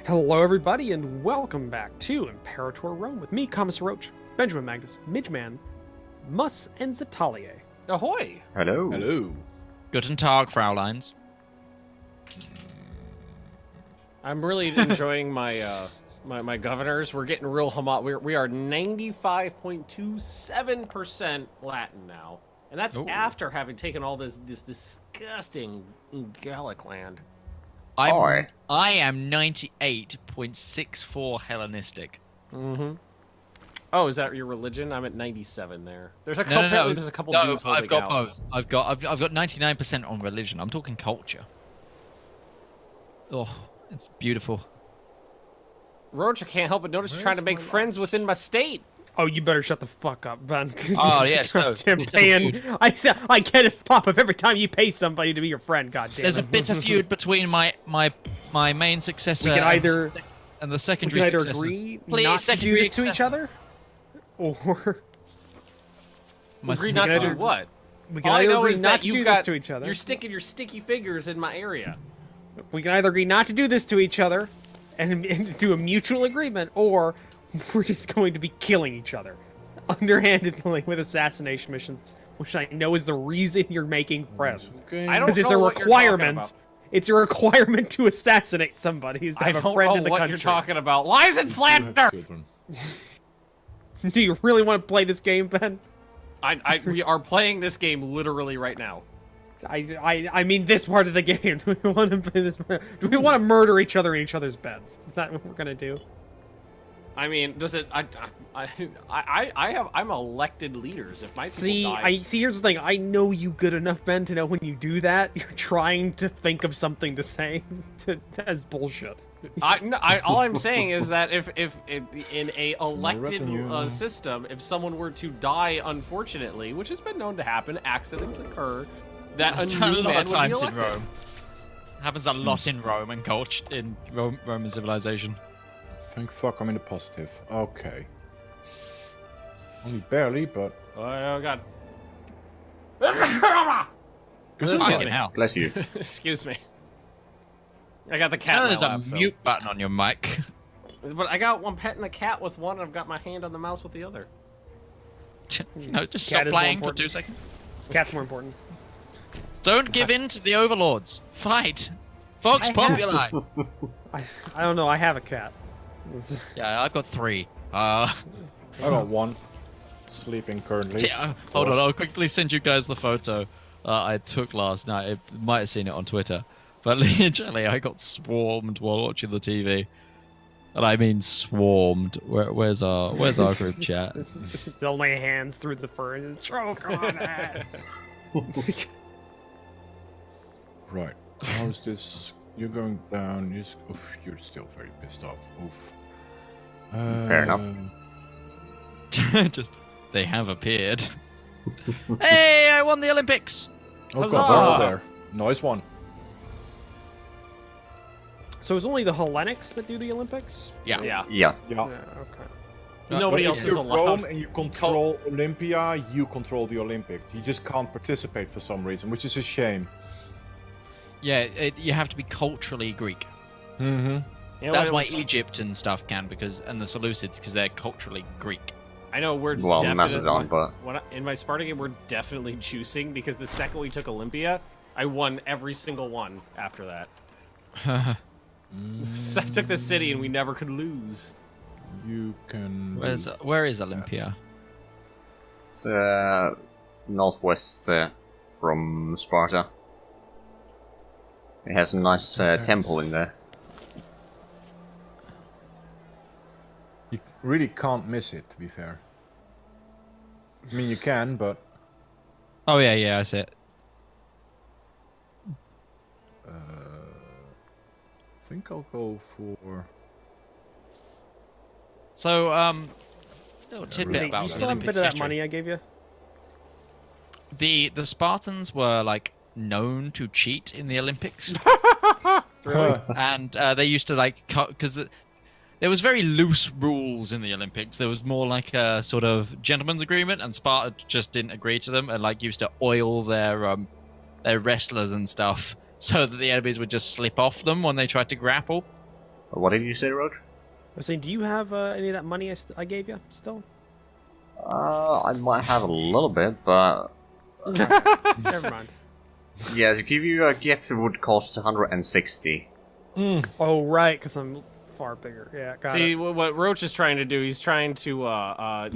Hello, everybody, and welcome back to Imperator Rome with me, Commissar Roach, Benjamin Magnus, Midgeman, Muss, and Zhatelier. Ahoy! Hello. Hello. Guten Tag, Fraulines. I'm really enjoying my my governors. We're getting real we are 95.27% Latin now, and that's after having taken all this disgusting Gallic land. I am 98.64 Hellenistic. Mm-hmm. Oh, is that your religion? I'm at 97 there. There's a No, couple. no, no. There's a couple No, dudes I've holding got out. both. I've got 99% on religion. I'm talking culture. Oh, it's beautiful. Roach, I can't help but notice you're trying to make friends within my state. Oh, you better shut the fuck up, Ben. Oh, yes, no. I'm paying. I get it pop up every time you pay somebody to be your friend. God damn There's a it. bitter feud between my main successor We can either and the we secondary can either successor. agree Please, not to do secondary this to each successor. other, or Agree not to do what? we can All I either know agree is not that to you've do got this to each other. you're sticking your sticky fingers in my area. We can either agree not to do this to each other and do a mutual agreement, or we're just going to be killing each other underhandedly with assassination missions, which I know is the reason you're making friends. Okay. I don't Because it's know a what you're talking requirement. about. It's a requirement to assassinate somebody who's to I have a don't friend know in the what country. you're talking about. Lies and slander. Children. Do you really want to play this game, Ben? We are playing this game literally right now. I mean this part of the game. Do we want to play this? Do we want to murder each other in each other's beds? Is that what we're gonna do? I mean, does it? I'm elected leaders. If my people die, See. Here's the thing. I know you good enough, Ben, to know when you do that, you're trying to think of something to say as bullshit. all I'm saying is that if in a elected retinue. system, if someone were to die unfortunately, which has been known to happen, accidents occur, that a It's new a lot man of would be times in elected. Rome. Happens a lot in Rome and culture in Roman civilization. Thank fuck I'm in the positive. Okay. Only barely, but... Oh god. Fucking hell. Bless you. Excuse me. I got the I cat. know in there's my a lap, so- mute button on your mic. But I got one petting the cat with one, and I've got my hand on the mouse with the other. No, just Cat stop is more playing for important. 2 seconds. Cat's more important. Don't give in to the overlords. Fight. Vox Populi. I don't know. I have a cat. It's- Yeah, I've got 3. I got one. Sleeping currently. Hold on, I'll quickly send you guys the photo I took last night. You might have seen it on Twitter. But literally, I got swarmed while watching the TV. And I mean swarmed. Where's our group chat? It's only hands through the fur and choke on it. Right. How's this? You're going down. Oof, you're still very pissed off. Oof. Fair enough. Just, they have appeared. Hey, I won the Olympics! Oh, Huzzah! God, over there. Nice one. So it's only the Hellenics that do the Olympics? Yeah. Yeah. Yeah. Yeah. Okay. Nobody But else if is you're allowed. Rome and you control Olympia, you control the Olympics. You just can't participate for some reason, which is a shame. Yeah, you have to be culturally Greek. Mm-hmm. You know That's what why it was- Egypt and stuff can, and the Seleucids, because they're culturally Greek. I know we're Well, definitely, Macedon, but in my Sparta game, we're definitely juicing because the second we took Olympia, I won every single one after that. So I took the city and we never could lose. You can. Where is Olympia? it's northwest from Sparta. It has a nice temple in there. You really can't miss it, to be fair. I mean, you can, but Oh yeah, I see it. I think I'll go for. So, little tidbit You about You the still have a bit Olympics of that history. money I gave you? The Spartans were like known to cheat in the Olympics, and they used to like cut because there was very loose rules in the Olympics. There was more like a sort of gentleman's agreement, and Sparta just didn't agree to them, and like used to oil their wrestlers and stuff, so that the enemies would just slip off them when they tried to grapple. What did you say, Roach? I was saying, do you have any of that money I gave you still? I might have a little bit, but Never mind. yes, to give you a gift would cost 160. Oh, right, because I'm far bigger. Yeah, got See, it. what Roach is trying to do, he's trying to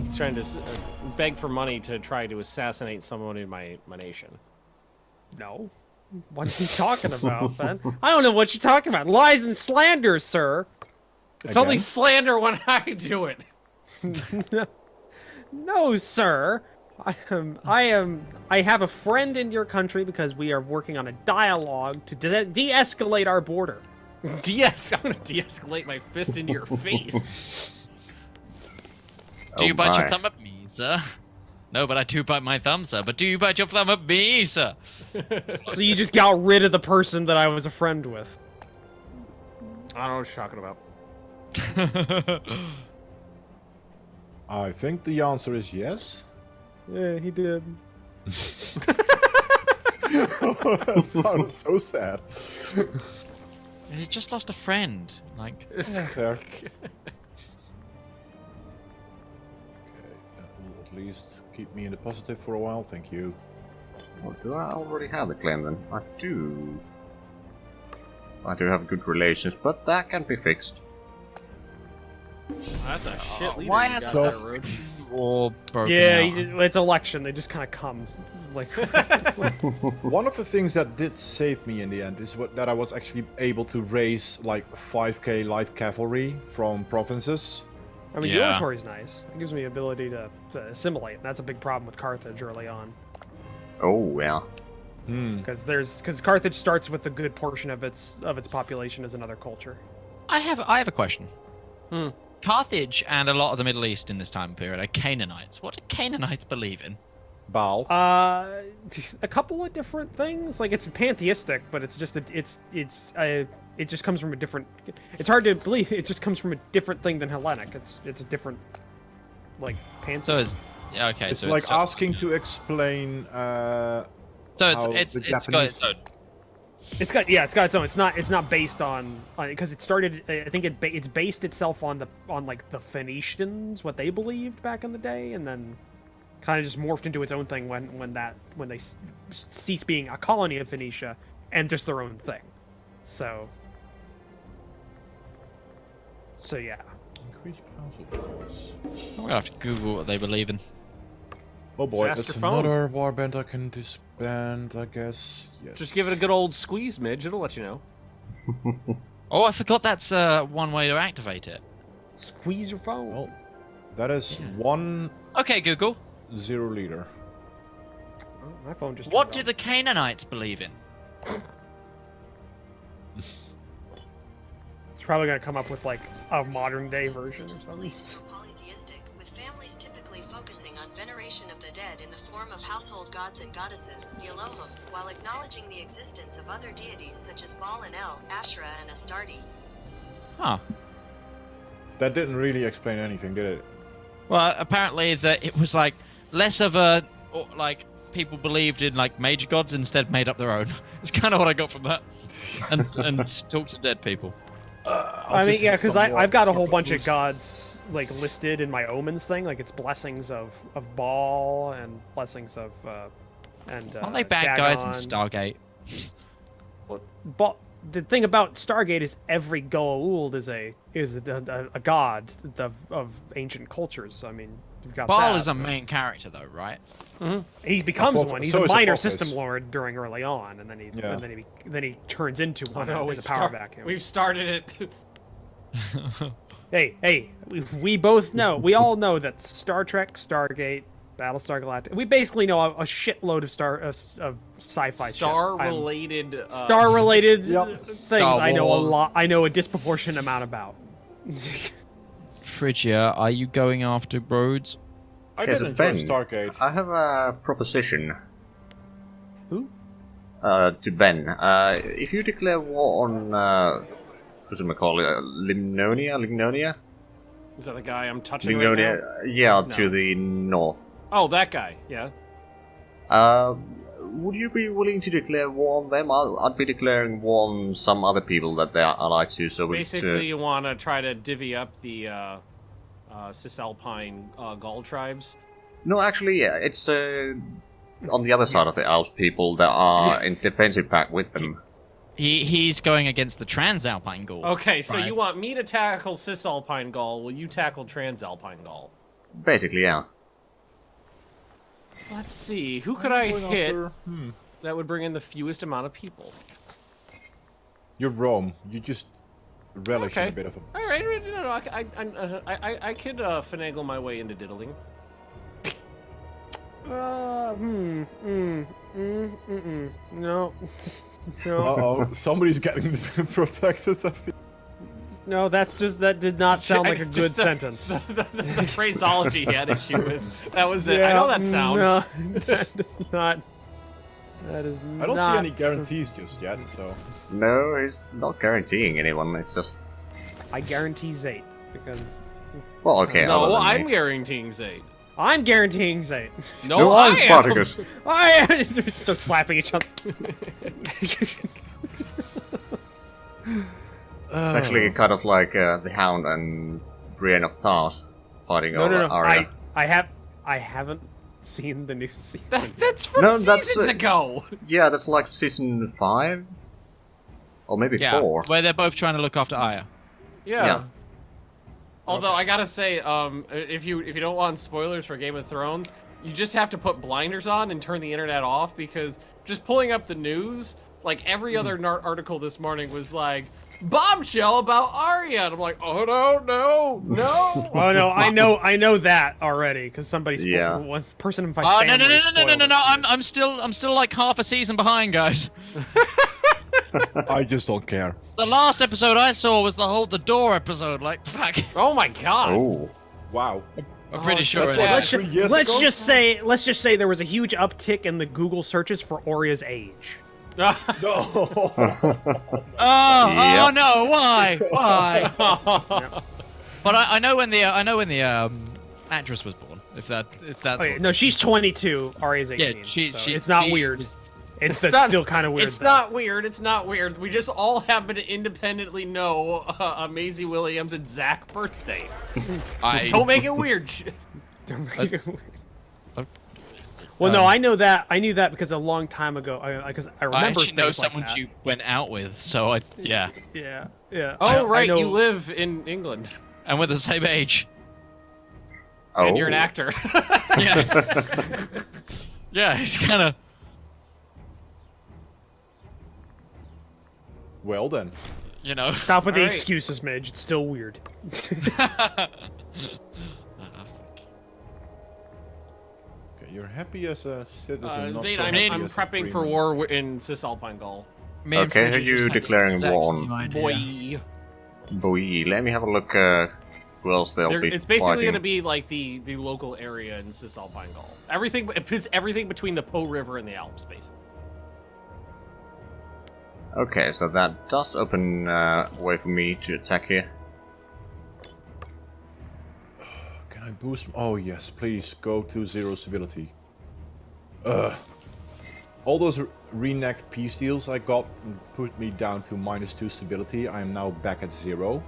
beg for money to try to assassinate someone in my nation. No. What are you talking about, Ben? I don't know what you're talking about. Lies and slander, sir. It's only Again? slander when I do it. No, sir. I have a friend in your country because we are working on a dialogue to de-escalate our border. I'm gonna de-escalate my fist into your face. Do you bite your my. thumb at me, sir? No, but I do bite my thumb, sir. But do you bite your thumb at me, sir? So you just got rid of the person that I was a friend with. I don't know what you're talking about. I think the answer is yes. Yeah, he did. That sounds so sad. He just lost a friend. Like, Fair. Okay, that will at least keep me in the positive for a while, thank you. Well, do I already have the claim then? I do. I do have good relations, but that can be fixed. That's a shit leader. why you has got it- there, Roach. or broken Yeah, out. it's election. They just kind of come. Like, One of the things that did save me in the end is that I was actually able to raise like 5k light cavalry from provinces. I mean, Yeah. oratory's nice. It gives me the ability to assimilate, and that's a big problem with Carthage early on. Oh, yeah. Because Carthage starts with a good portion of its population as another culture. I have a question. Carthage and a lot of the Middle East in this time period are Canaanites. What do Canaanites believe in? Baal. A couple of different things. Like, it's pantheistic, but it's just it just comes from a different. It's hard to believe. It just comes from a different thing than Hellenic. It's a different, like, pantheism. So it's yeah, okay. It's so like it's just- asking to explain. So how it's the got Japanese- its own. It's got its own. It's not based on because it started. I think it's based itself on like the Phoenicians, what they believed back in the day, and then kind of just morphed into its own thing when they ceased being a colony of Phoenicia and just their own thing. So yeah. Increase council force. I'm gonna have to Google what they believe in. Oh boy, Just ask that's your phone. another warband I can disband, I guess. Yes. Just give it a good old squeeze, Midge. It'll let you know. Oh, I forgot that's one way to activate it. Squeeze your phone. Well, that is Yeah. 1-0 Okay, Google. leader. Oh, my phone just. What turned do on. the Canaanites believe in? It's probably gonna come up with like a modern day version or Religious something. beliefs were polytheistic, with families typically focusing on veneration of the dead in the form of household gods and goddesses, the Elohim, while acknowledging the existence of other deities such as Baal and El, Asherah, and Astarte. Huh. That didn't really explain anything, did it? Well, apparently that it was like less of a like people believed in like major gods, instead made up their own. It's kind of what I got from that. And talk to dead people. I mean, yeah, because I've got a whole bunch of gods like listed in my omens thing. Like, it's blessings of Baal and blessings of Aren't they bad guys in Dagon. Stargate? But the thing about Stargate is every Goa'uld is a god of ancient cultures. I mean, you've got Baal that, is a but main character though, right? he becomes So- one. He's so a is minor Apophis. system lord during early on, and then Yeah. he turns into one Oh, no, in the power vacuum. We've started it. Hey, we both know. We all know that Star Trek, Stargate, Battlestar Galactica. We basically know a shitload of sci-fi shit. Star-related. Star-related Yep. things. Star I know a Wars. lot. I know a disproportionate amount about. Phrygia, are you going after Rhodes? I Here's did a enjoy pen. Stargate. I have a proposition. Who? To Ben. If you declare war on, Lignonia? Is that the guy I'm touching right Lignonia, now? yeah, No. to the north. Oh, that guy. Yeah. would you be willing to declare war on them? I'd be declaring war on some other people that they are allied to, so we Basically, you want to try to divvy up the Cisalpine Gaul tribes. No, actually, yeah, it's on the other side of the Alps people that are in defensive pact with them. He's going against the Transalpine Gaul. Okay, so right? you want me to tackle Cisalpine Gaul? Will you tackle Transalpine Gaul? Basically, yeah. Let's see, who could I Going hit after- that would bring in the fewest amount of people? You're Rome. You just relish in Okay. a bit of a. All right, no, I could finagle my way into diddling. No. No. Uh-oh, somebody's getting protected. I think. No, that did not sound like a good Just sentence. The phraseology he had issue with. That was it. I know that sound. No, that is not. That is I don't not see any guarantees just yet, so. No, he's not guaranteeing anyone, it's just... I guarantee Zate because Well, okay, other No, than I'm me. guaranteeing Zate. I'm guaranteeing Zate. No, No, I I'm am. Spartacus. I am. Start slapping each other. It's actually kind of like the Hound and Brienne of Thars fighting No, over no, no. Arya. I haven't seen the new season. That's from No, that's, seasons ago. Yeah, that's like season 5? Or maybe Yeah, 4. where they're both trying to look after Aya. Yeah. Although I gotta say, if you don't want spoilers for Game of Thrones, you just have to put blinders on and turn the internet off, because just pulling up the news, like every other article this morning was like, bombshell about Arya, and I'm like, oh no. Oh no, I know that already because somebody Yeah. one person in my Oh family. no! spoiled it. I'm still like half a season behind, guys. I just don't care. The last episode I saw was the door episode. Like, fuck. Oh my god. Oh. Wow. I'm pretty sure that's it what- is. Let's 3 years ago? let's just say there was a huge uptick in the Google searches for Arya's age. No. Oh no! Why? But I know when the actress was born. If that's Okay, what- no, she's 22. Arya's 18. Yeah, so she- it's not she weird. was- It's not- still kind of weird. It's though. not weird. It's not weird. We just all happen to independently know Maisie Williams and Zach's birthday. Don't make it weird. Don't make it weird. Well, no, I know that. I knew that because a long time ago, because I remember I actually know things like someone that. you went out with, so yeah, Yeah, yeah. Oh, right. I know, You live in England. and we're the same age. Oh. And you're an actor. Yeah, yeah, he's kind of. Well then. You know. Stop with the Alright. excuses, Midge. It's still weird. Okay, you're happy as a citizen. not Zane, so I'm happy as a prepping for freeman. war in Cisalpine Gaul. Me and Okay, Fridge are are you just declaring exact war same on- idea. Boy. Boy, let me have a look who else they'll be It's basically fighting. going to be like the local area in Cisalpine Gaul. It's everything between the Po River and the Alps, basically. Okay, so that does open way for me to attack here. Can I boost? Oh yes, please go to 0 civility. All those reneged peace deals I got put me down to -2 stability. I am now back at 0.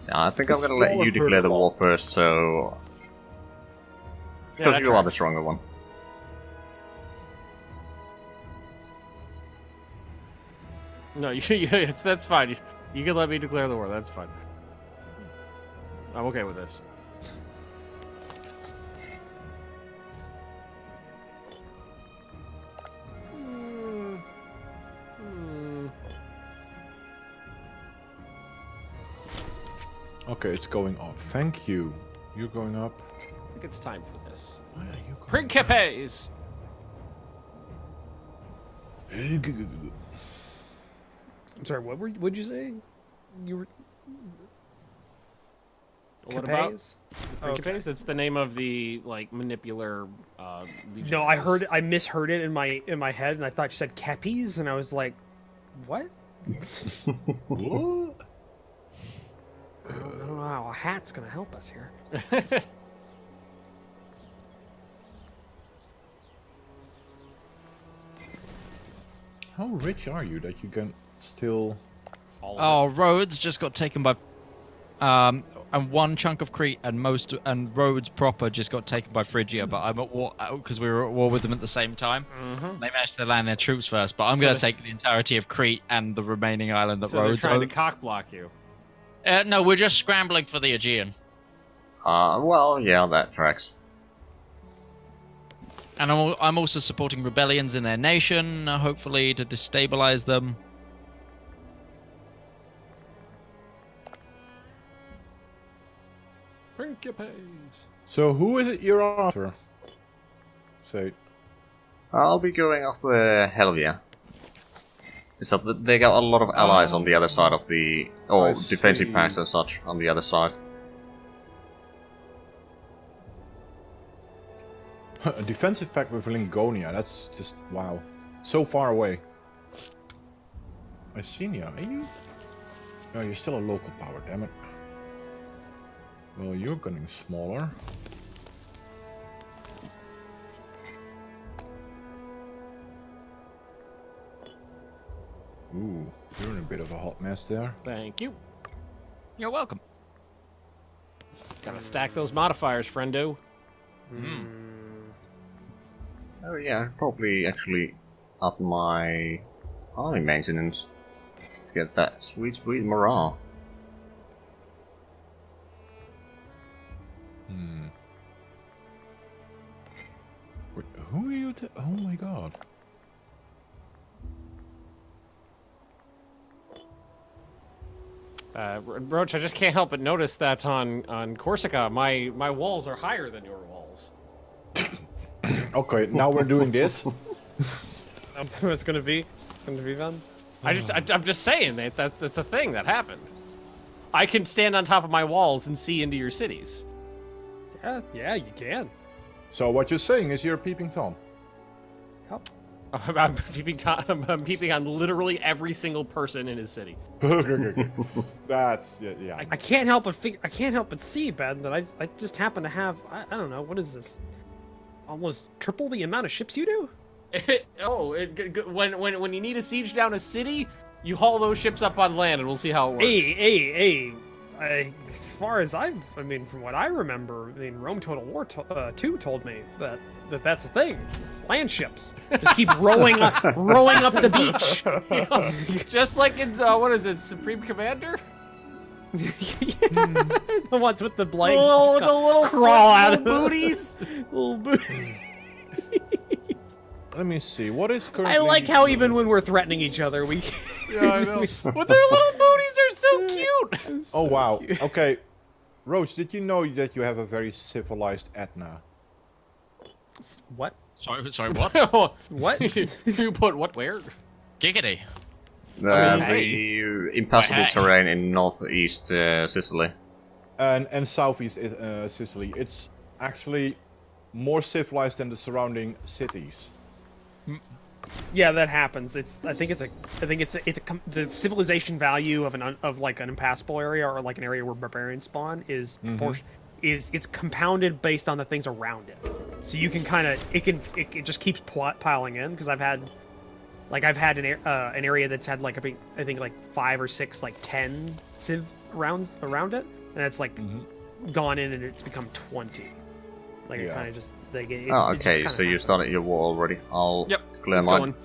Yeah, I think I'm gonna let you declare the war first, so... Because you are the stronger one. No, that's fine. You can let me declare the war. That's fine. I'm okay with this. Okay, it's going up. Thank you. You're going up. I think it's time for this. Oh, yeah, you're going Principes! I'm sorry. What'd you say? You were What about Capes? Principes? It's the name of the manipular No, legionaries. I heard. I misheard it in my head, and I thought you said Kepis, and I was like, what? What? I don't know how a hat's gonna help us here. how rich are you that you can still... Oh, Rhodes just got taken by, and one chunk of Crete and Rhodes proper just got taken by Phrygia. But I'm at war because we were at war with them at the same time. They managed to land their troops first, but I'm So going to take the entirety of Crete and the remaining island that So they're Rhodes trying to owns. cock block you. No, we're just scrambling for the Aegean, Well, yeah, that tracks. and I'm also supporting rebellions in their nation, hopefully to destabilize them. Principes. So who is it you're after? Say. I'll be going after Helvia. So they got a lot of allies on the other side of the... or I defensive see. packs and such on the other side. A defensive pact with Lingonia, that's just... wow. So far away. Icenia, are you? No, you're still a local power, damn it. Well, you're getting smaller. Ooh, you're in a bit of a hot mess there. Thank you. You're welcome. Gotta stack those modifiers, friendo. Oh yeah, I'd probably actually up my army maintenance to get that sweet morale. Wait, who are you? Oh my god. Roach, I just can't help but notice that on Corsica, my walls are higher than your walls. Okay, now we're doing this. That's what it's gonna be. Gonna be fun. I'm just saying that that's a thing that happened. I can stand on top of my walls and see into your cities. Yeah, you can. So what you're saying is you're a peeping Tom. Yep. I'm I'm peeping on literally every single person in his city. Okay. That's yeah. I can't help but I can't help but see, Ben, that I just happen to have I don't know, what is this? Almost triple the amount of ships you do? When you need to siege down a city, you haul those ships up on land, and we'll see how it works. Hey, as far as from what I remember, Rome Total War 2 told me that's a thing. It's land ships. Just keep rowing up the beach. Just like in what is it, Supreme Commander? The ones with the blades. The little crawl out of booties. little booties. Let me see. What is currently? I like how even when we're threatening each other, we. Yeah, I know. But their little booties are so cute. Oh wow. Okay, Roach, did you know that you have a very civilized Etna? What? Sorry, what? What? You put what where? Giggity. The impassable Hey. terrain in northeast Sicily. And southeast Sicily. It's actually more civilized than the surrounding cities. Yeah, that happens. I think it's the civilization value of an impassable area or like an area where barbarians spawn is it's compounded based on the things around it. So you can kind of it just keeps piling in because I've had an area that's had like I think like 5 or 6 like 10 civ rounds around it, and it's like gone in and it's become 20. Like it kind of just like it. Oh, it just okay, kinda so you happens. started your war already. I'll clear It's mine. going.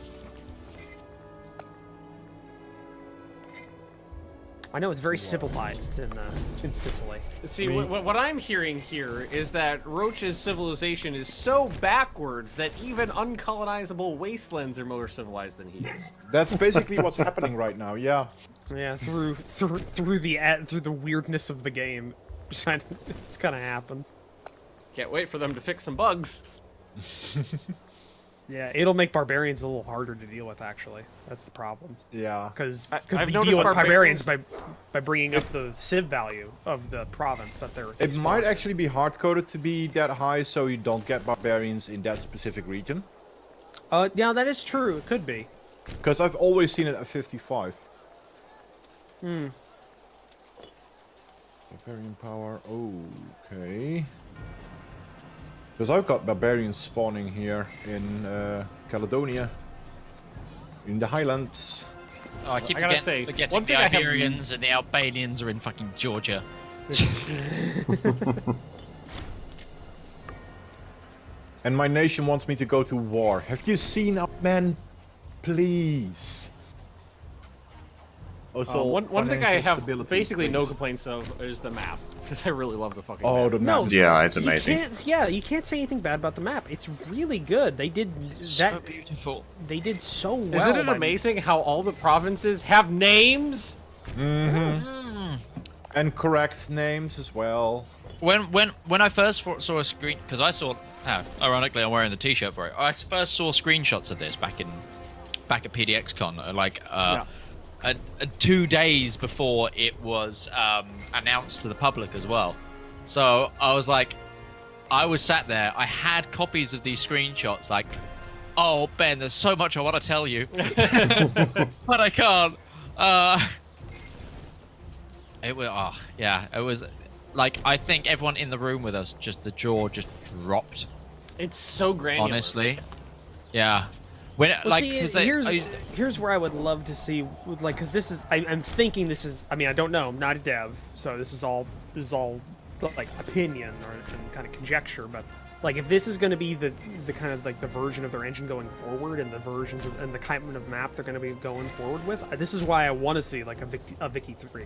I know it's very civilized in Sicily. See, what I'm hearing here is that Roach's civilization is so backwards that even uncolonizable wastelands are more civilized than he is. That's basically what's happening right now. Yeah. Yeah, through the weirdness of the game, it's kind of happened. Can't wait for them to fix some bugs. Yeah, it'll make barbarians a little harder to deal with. Actually, that's the problem. Yeah. Because I've you noticed deal with barbarians barbarians- by bringing up the civ value of the province that they're. It might actually be hard coded to be that high, so you don't get barbarians in that specific region. Yeah, that is true. It could be. Because I've always seen it at 55. Barbarian power. Okay. Because I've got barbarians spawning here in Caledonia. In the Highlands. Oh, I keep I gotta say, forgetting one the thing I have- Iberians and the Albanians are in fucking Georgia. And my nation wants me to go to war. Have you seen up, man? Please. Also, one thing I financial have stability, basically no please. complaints of is the map, because I really love the fucking Oh, map. the No, map. Yeah, it's amazing. You can't say anything bad about the map. It's really good. They did It's that. so beautiful. They did so well. Isn't it by- amazing how all the provinces have names? And correct names as well. When I first saw a screen, because I saw, ironically, I'm wearing the T-shirt for it. I first saw screenshots of this back at PDXCon, like 2 days before it was announced to the public as well. So I was like, I was sat there. I had copies of these screenshots. Like, oh Ben, there's so much I want to tell you, but I can't. It was like, I think everyone in the room with us, just the jaw just dropped. It's so granular. Honestly, yeah. When Well, like, see, 'cause they, here's where I would love to see, like, because this is, I'm thinking this is, I mean, I don't know, I'm not a dev, so this is all like opinion and kind of conjecture, but like, if this is going to be the kind of like the version of their engine going forward and the versions of, and the kind of map they're going to be going forward with, this is why I want to see like a Vicky 3,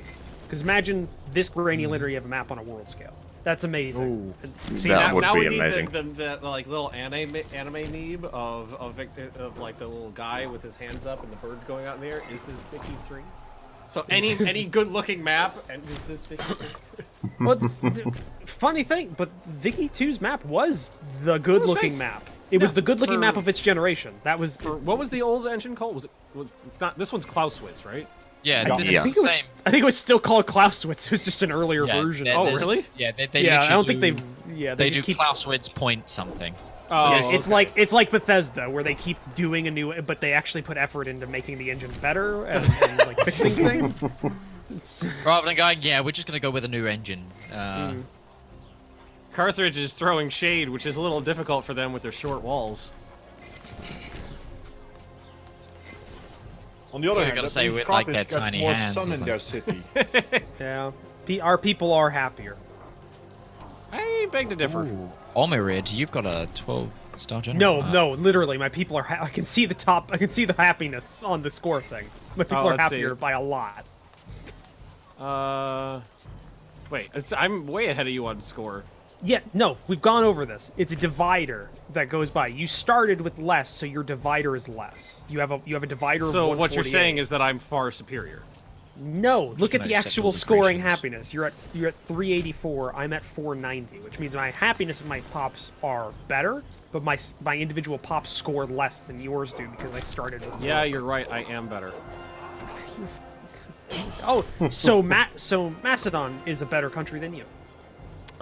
because imagine this granularity of a map on a world scale. That's amazing. See, That now, would now be we need amazing. the like little anime meme of like the little guy with his hands up and the birds going out in the air. Is this Vicky 3? So any good looking map, and is this Vicky 3? Well, funny thing, but Vicky 2's map was the good-looking nice. map. It was the good-looking for- map of its generation. That was. What was the old engine called? It's not, this one's Clausewitz, right? yeah, I, this I is think the it was. same. I think it was still called Clausewitz. It was just an earlier Yeah, version. they- Oh, there's- really? Yeah, they Yeah, I don't literally think do- they've. Yeah, They they do just keep. Clausewitz point something. Oh, Yeah, it's okay. like Bethesda, where they keep doing a new, but they actually put effort into making the engine better and like fixing things. It's, Rather than going, yeah, we're just gonna go with a new engine. Carthage is throwing shade, which is a little difficult for them with their short walls. On the other Yeah, I hand, gotta that say, means with, like, Carthage their got tiny more hands sun or in their city. yeah, our people are happier. I beg to differ. Omirid, you've got a 12-star general. No, literally, my people are. I can see the top. I can see the happiness on the score thing. My people are let's see. happier by a lot. Wait, I'm way ahead of you on score. Yeah, no, we've gone over this. It's a divider that goes by. You started with less, so your divider is less. You have a divider of So what you're 148. saying is that I'm far superior. No, look at can the accept actual all scoring decorations. happiness. You're at 384. I'm at 490, which means my happiness and my pops are better, but my individual pops score less than yours do because I started with. Yeah, you're right. I am better. Oh, so Macedon is a better country than you.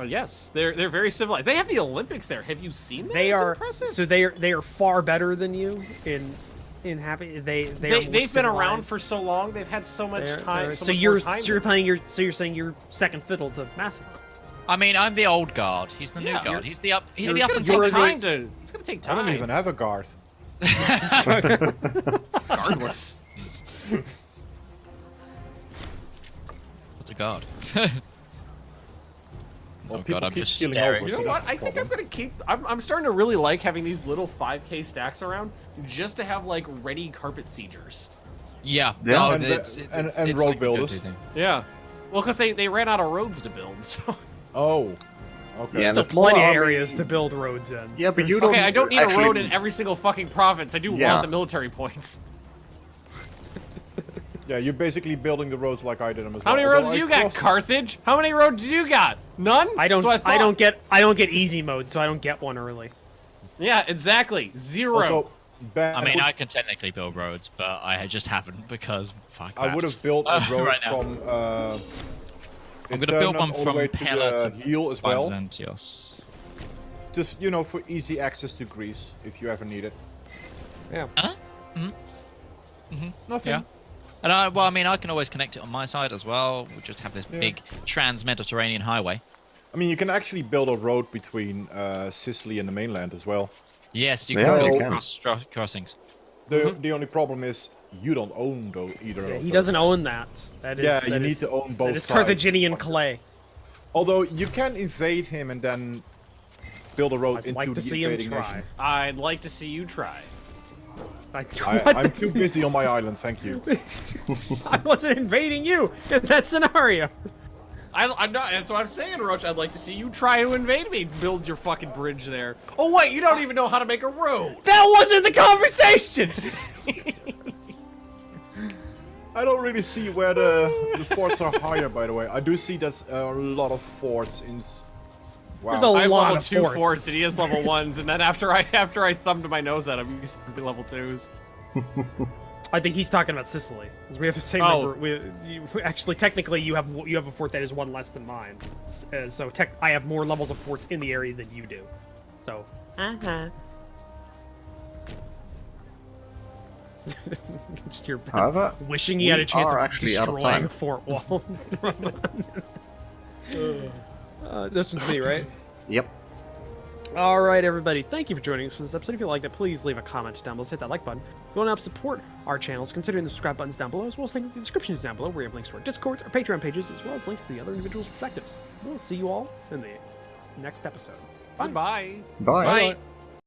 Oh yes, they're very civilized. They have the Olympics there. Have you seen that? They It's are impressive. so they are far better than you in happy. They've They've been around for so long. They've had so much time. So you're saying you're second fiddle to Macedon. I mean, I'm the old guard. He's the new Yeah, guard. you're- He's the up. He's It's the up gonna and take you're time the- to. It's gonna take I time. don't even have a guard. Regardless. What's a guard? Well, Oh people god, I'm keep just stealing staring. over, You know so what? that's I the think I'm problem. gonna keep. I'm starting to really like having these little 5K stacks around, just to have like ready carpet siegers. Yeah. Yeah. No, And it's, the- it's, and it's road like a builders. go-to thing. Yeah. Well, because they ran out of roads to build. So. Oh. Okay. Yeah, There's the small plenty of army- areas to build roads in. Yeah, but you don't. Okay, I don't need actually, a road in every single fucking province. I do Yeah. want the military points. Yeah, you're basically building the roads like I did them as How well. many roads Although do you I got, crossed- Carthage? How many roads do you got? None. I don't. So I don't get easy mode, so I don't get one early. Yeah, exactly. Zero. Also, Ben, I mean, I can technically build roads, but I just haven't because fuck I that. would have built a road right now. from. I'm gonna build one all the from way to Pella the to heel as well. Byzantios. Just for easy access to Greece if you ever need it. Yeah. Nothing. Yeah. And I mean, I can always connect it on my side as well. We just have this big trans-Mediterranean highway. I mean, you can actually build a road between Sicily and the mainland as well. Yes, you Yeah, can you build can. crossings. The only problem is you don't own either of Yeah, those. he doesn't own that. That is. Yeah, that you need is- to own both That is sides. Carthaginian clay. Although you can invade him and then build a road I'd into like to the see him invading try. nation. I'd like to see you try. I'm too busy on my island, thank you. I wasn't invading you in that scenario. I'm not. That's what I'm saying, Roach. I'd like to see you try to invade me. Build your fucking bridge there. Oh wait, you don't even know how to make a road. That wasn't the conversation. I don't really see where the forts are higher, by the way. I do see that's a lot of forts in... Wow. There's a I have lot level of 2 forts. forts and he has level 1s, and then after I thumbed my nose at him, he's gonna be level 2s. I think he's talking about Sicily, because we have the same Oh. number. Actually, technically, you have a fort that is one less than mine. So I have more levels of forts in the area than you do. So. Just your However, wishing you had a we chance are of actually out of destroying time. a fort wall. This one's me, right? Yep. All right, everybody. Thank you for joining us for this episode. If you liked it, please leave a comment down below. Hit that like button. If you want to help support our channels, considering the subscribe buttons down below, as well as links in the descriptions down below, where we have links to our Discords, our Patreon pages, as well as links to the other individuals' perspectives. We'll see you all in the next episode. Bye. Goodbye. Bye. Bye.